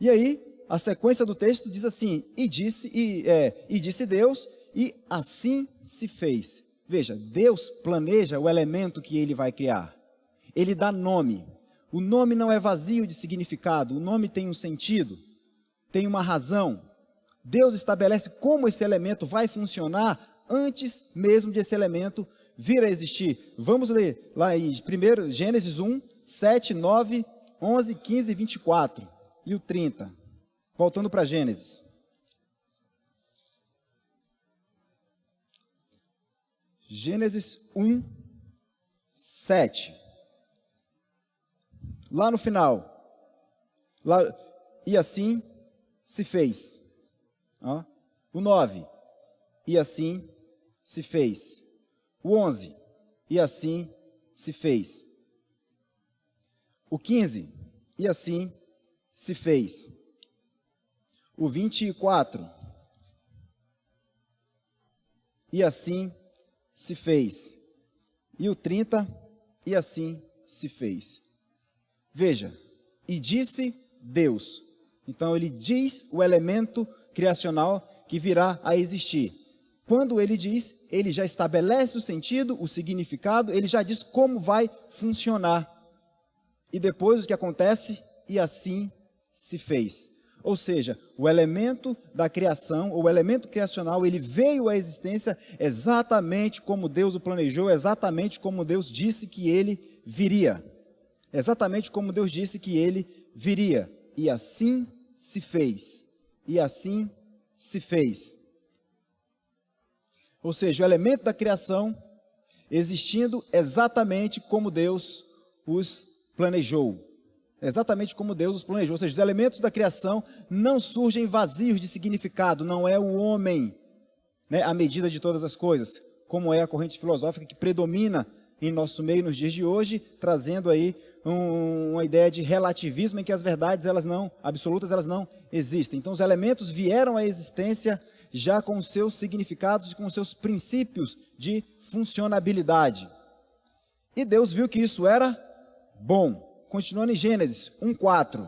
E aí, a sequência do texto diz assim, e disse Deus, e assim se fez. Veja, Deus planeja o elemento que ele vai criar. Ele dá nome. O nome não é vazio de significado, o nome tem um sentido, tem uma razão. Deus estabelece como esse elemento vai funcionar antes mesmo de esse elemento vir a existir. Vamos ler lá em Gênesis 1, 7, 9, 11, 15, 24 e o 30. Voltando para Gênesis. Gênesis 1, 7. Lá no final. E assim se fez. O 9. E assim se fez. O 11. E assim se fez. O 15. E assim se fez. O 24. E assim se fez. E o 30. E assim se fez. Veja, e disse Deus. Então ele diz o elemento criacional que virá a existir. Quando ele diz, ele já estabelece o sentido, o significado, ele já diz como vai funcionar. E depois o que acontece, e assim se fez. Ou seja, o elemento da criação, o elemento criacional, ele veio à existência exatamente como Deus o planejou, exatamente como Deus disse que ele viria. Exatamente como Deus disse que ele viria. E assim se fez. E assim se fez. Ou seja, o elemento da criação existindo exatamente como Deus os planejou. Exatamente como Deus os planejou. Ou seja, os elementos da criação não surgem vazios de significado. Não é o homem, né, a medida de todas as coisas, como é a corrente filosófica que predomina em nosso meio nos dias de hoje, trazendo aí uma ideia de relativismo em que as verdades absolutas elas não existem. Então os elementos vieram à existência já com os seus significados e com os seus princípios de funcionabilidade. E Deus viu que isso era bom. Continuando em Gênesis 1:4.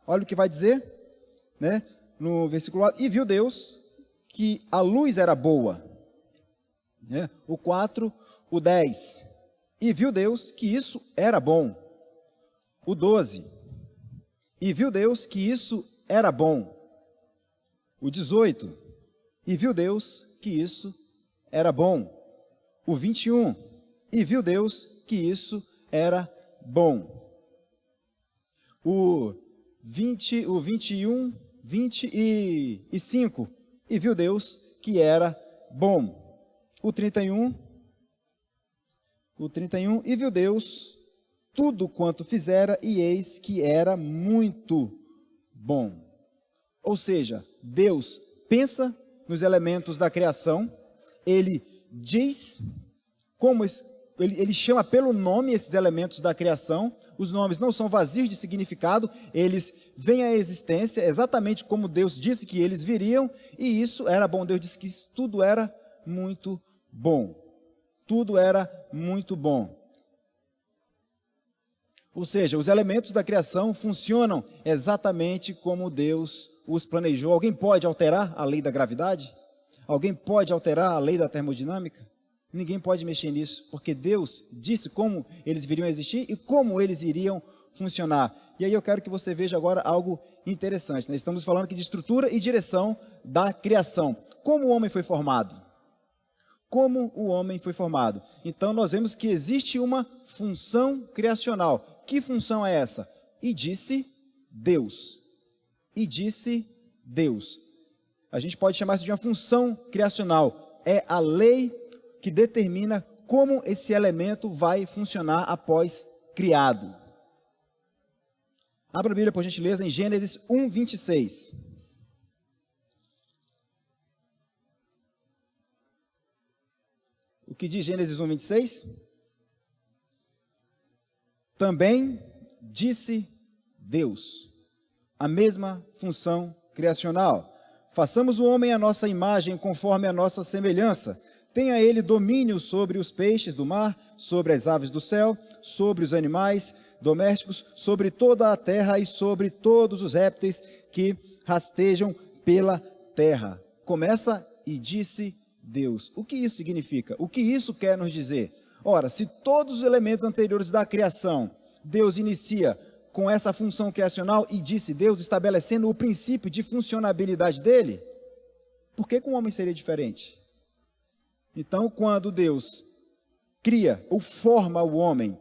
Olha o que vai dizer, né? No versículo 4. E viu Deus que a luz era boa. Né? O 4, o 10. E viu Deus que isso era bom. O 12. E viu Deus que isso era bom. O 18. E viu Deus que isso era bom. O 21. E viu Deus que isso era bom. O 21, 25. E viu Deus que era bom. O 31. E viu Deus tudo quanto fizera, e eis que era muito bom. Ou seja, Deus pensa nos elementos da criação, ele diz como ele chama pelo nome esses elementos da criação. Os nomes não são vazios de significado, eles vêm à existência exatamente como Deus disse que eles viriam, e isso era bom. Deus disse que isso tudo era muito bom. Tudo era muito bom. Ou seja, os elementos da criação funcionam exatamente como Deus os planejou. Alguém pode alterar a lei da gravidade? Alguém pode alterar a lei da termodinâmica? Ninguém pode mexer nisso, porque Deus disse como eles viriam a existir e como eles iriam funcionar. E aí eu quero que você veja agora algo interessante, né? Estamos falando aqui de estrutura e direção da criação. Como o homem foi formado? Como o homem foi formado? Então nós vemos que existe uma função criacional. Que função é essa? E disse Deus. E disse Deus. A gente pode chamar isso de uma função criacional. É a lei que determina como esse elemento vai funcionar após criado. Abra a Bíblia, por gentileza, em Gênesis 1, 26. O que diz Gênesis 1, 26? Também disse Deus, a mesma função criacional. Façamos o homem à nossa imagem, conforme a nossa semelhança. Tenha ele domínio sobre os peixes do mar, sobre as aves do céu, sobre os animais domésticos, sobre toda a terra e sobre todos os répteis que rastejam pela terra. Começa e disse Deus. O que isso significa? O que isso quer nos dizer? Ora, se todos os elementos anteriores da criação, Deus inicia com essa função criacional e disse Deus, estabelecendo o princípio de funcionabilidade dele, por que com o homem seria diferente? Então, quando Deus cria ou forma o homem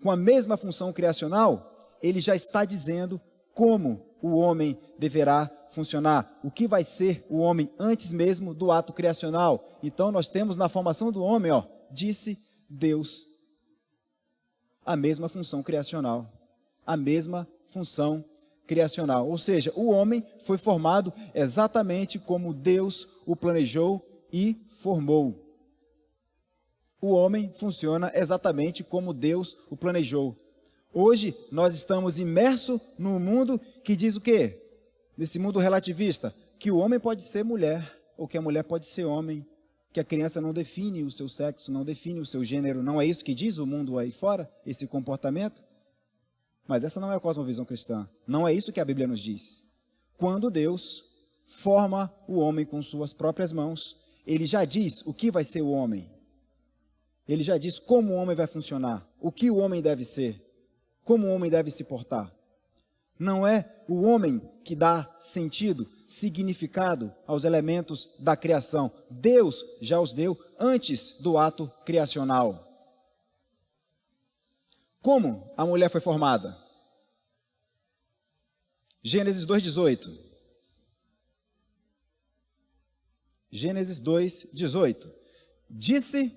com a mesma função criacional, ele já está dizendo como o homem deverá funcionar, o que vai ser o homem antes mesmo do ato criacional. Então, nós temos na formação do homem, disse Deus, a mesma função criacional, a mesma função criacional. Ou seja, o homem foi formado exatamente como Deus o planejou e formou. O homem funciona exatamente como Deus o planejou. Hoje, nós estamos imersos num mundo que diz o quê? Nesse mundo relativista, que o homem pode ser mulher, ou que a mulher pode ser homem, que a criança não define o seu sexo, não define o seu gênero. Não é isso que diz o mundo aí fora, esse comportamento? Mas essa não é a cosmovisão cristã. Não é isso que a Bíblia nos diz. Quando Deus forma o homem com suas próprias mãos, ele já diz o que vai ser o homem. Ele já diz como o homem vai funcionar, o que o homem deve ser, como o homem deve se portar. Não é o homem que dá sentido, significado aos elementos da criação. Deus já os deu antes do ato criacional. Como a mulher foi formada? Gênesis 2:18. Gênesis 2:18. Disse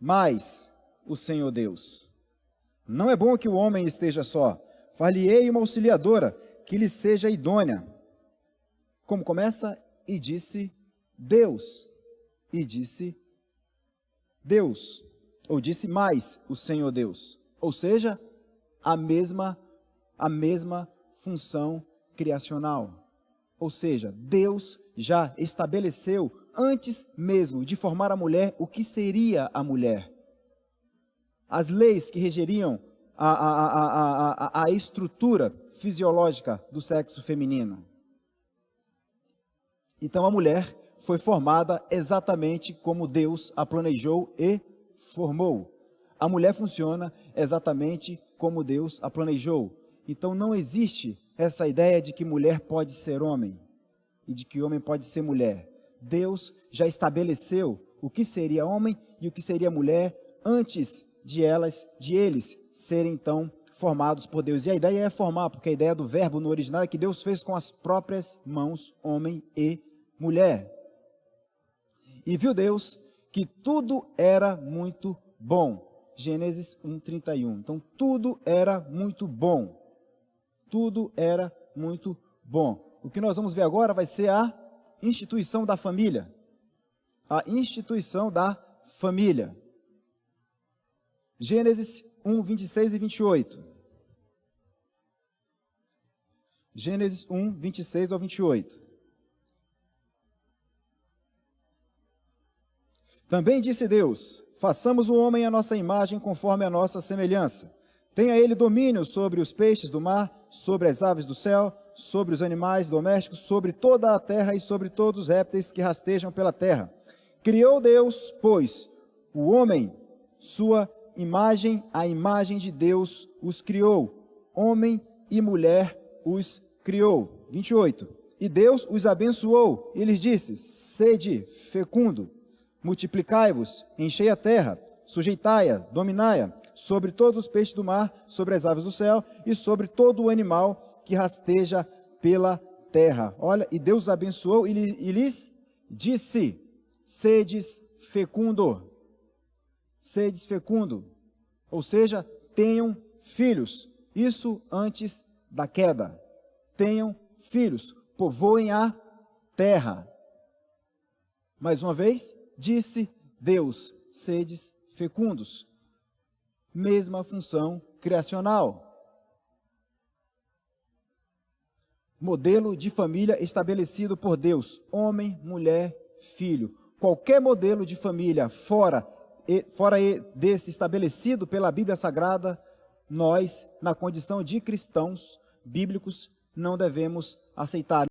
mais o Senhor Deus: não é bom que o homem esteja só. Far-lhe-ei uma auxiliadora que lhe seja idônea. Como começa? E disse Deus. E disse Deus. Ou disse mais o Senhor Deus. Ou seja, a mesma função criacional. Ou seja, Deus já estabeleceu, antes mesmo de formar a mulher, o que seria a mulher. As leis que regeriam a estrutura fisiológica do sexo feminino. Então a mulher foi formada exatamente como Deus a planejou e formou. A mulher funciona exatamente como Deus a planejou. Então não existe essa ideia de que mulher pode ser homem e de que homem pode ser mulher. Deus já estabeleceu o que seria homem e o que seria mulher antes de eles serem então formados por Deus. E a ideia é formar, porque a ideia do verbo no original é que Deus fez com as próprias mãos homem e mulher. E viu Deus que tudo era muito bom. Gênesis 1:31. Então tudo era muito bom. Tudo era muito bom. O que nós vamos ver agora vai ser a instituição da família. A instituição da família. Gênesis 1:26 e 28. Gênesis 1:26 ao 28. Também disse Deus: façamos o homem à nossa imagem, conforme a nossa semelhança. Tenha ele domínio sobre os peixes do mar, sobre as aves do céu, sobre os animais domésticos, sobre toda a terra e sobre todos os répteis que rastejam pela terra. Criou Deus, pois, o homem, sua imagem, a imagem de Deus os criou. Homem e mulher os criou. 28. E Deus os abençoou e lhes disse: sede fecundo, multiplicai-vos, enchei a terra, sujeitai-a, dominai-a, sobre todos os peixes do mar, sobre as aves do céu e sobre todo o animal que rasteja pela terra. Olha, e Deus os abençoou e lhes disse: sedes fecundo. Sedes fecundo. Ou seja, tenham filhos. Isso antes da queda. Tenham filhos, povoem a terra. Mais uma vez, disse Deus: sedes fecundos. Mesma função criacional. Modelo de família estabelecido por Deus: homem, mulher, filho. qualquer modelo de família fora desse estabelecido pela Bíblia Sagrada, nós, na condição de cristãos bíblicos, não devemos aceitar.